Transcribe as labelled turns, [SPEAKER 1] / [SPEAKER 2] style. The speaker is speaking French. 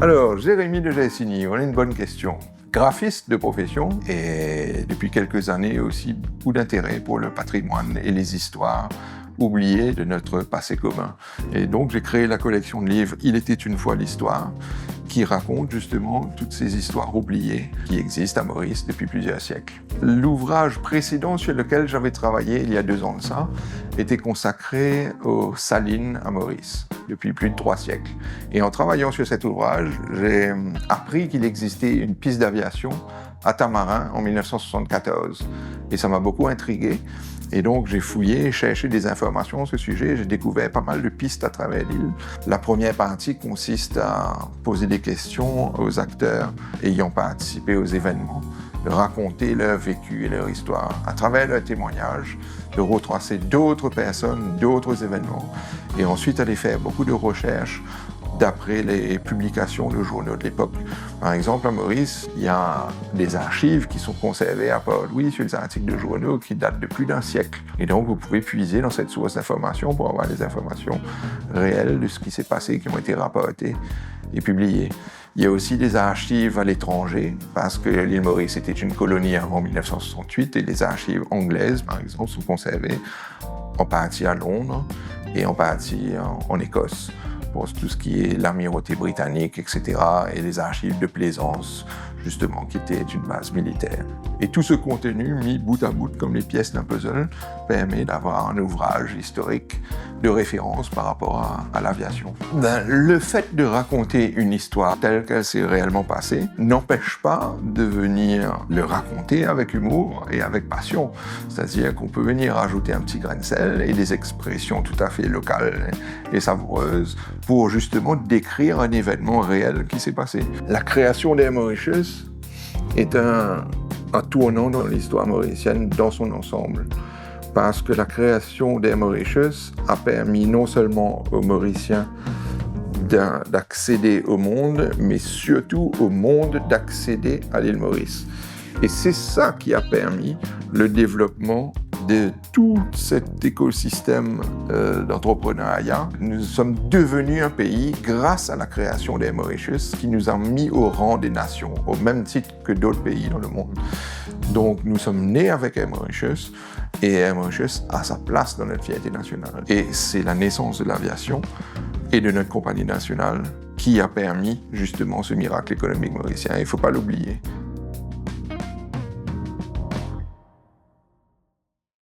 [SPEAKER 1] Alors, Jérémy de Gessini, on a une bonne question. Graphiste de profession et depuis quelques années aussi beaucoup d'intérêt pour le patrimoine et les histoires oubliées de notre passé commun. Et donc j'ai créé la collection de livres « Il était une fois l'histoire » qui raconte justement toutes ces histoires oubliées qui existent à Maurice depuis plusieurs siècles. L'ouvrage précédent sur lequel j'avais travaillé il y a 2 ans de ça était consacré aux salines à Maurice depuis plus de 3 siècles. Et en travaillant sur cet ouvrage, j'ai appris qu'il existait une piste d'aviation à Tamarin en 1974. Et ça m'a beaucoup intrigué. Et donc, j'ai fouillé, cherché des informations sur ce sujet. J'ai découvert pas mal de pistes à travers l'île. La première partie consiste à poser des questions aux acteurs ayant participé aux événements, de raconter leur vécu et leur histoire à travers leurs témoignages, de retracer d'autres personnes, d'autres événements, et ensuite aller faire beaucoup de recherches d'après les publications de journaux de l'époque. Par exemple, à Maurice, il y a des archives qui sont conservées à Port-Louis sur des articles de journaux qui datent de plus d'1 siècle. Et donc, vous pouvez puiser dans cette source d'informations pour avoir des informations réelles de ce qui s'est passé, qui ont été rapportées et publiées. Il y a aussi des archives à l'étranger, parce que l'île Maurice était une colonie avant 1968, et les archives anglaises, par exemple, sont conservées en partie à Londres et en partie en Écosse, pour tout ce qui est l'amirauté britannique, etc., et les archives de Plaisance, justement, qui était une base militaire. Et tout ce contenu, mis bout à bout comme les pièces d'un puzzle, permet d'avoir un ouvrage historique de référence par rapport à l'aviation. Le fait de raconter une histoire telle qu'elle s'est réellement passée n'empêche pas de venir le raconter avec humour et avec passion. C'est-à-dire qu'on peut venir ajouter un petit grain de sel et des expressions tout à fait locales et savoureuses pour justement décrire un événement réel qui s'est passé. La création d'Air Mauritius est un tournant dans l'histoire mauricienne dans son ensemble, parce que la création d'Air Mauritius a permis non seulement aux Mauriciens d'accéder au monde, mais surtout au monde d'accéder à l'île Maurice. Et c'est ça qui a permis le développement de tout cet écosystème d'entrepreneuriat. Nous sommes devenus un pays grâce à la création d'Air Mauritius qui nous a mis au rang des nations, au même titre que d'autres pays dans le monde. Donc nous sommes nés avec Air Mauritius et Air Mauritius a sa place dans notre fierté nationale. Et c'est la naissance de l'aviation et de notre compagnie nationale qui a permis justement ce miracle économique mauricien. Il ne faut pas l'oublier.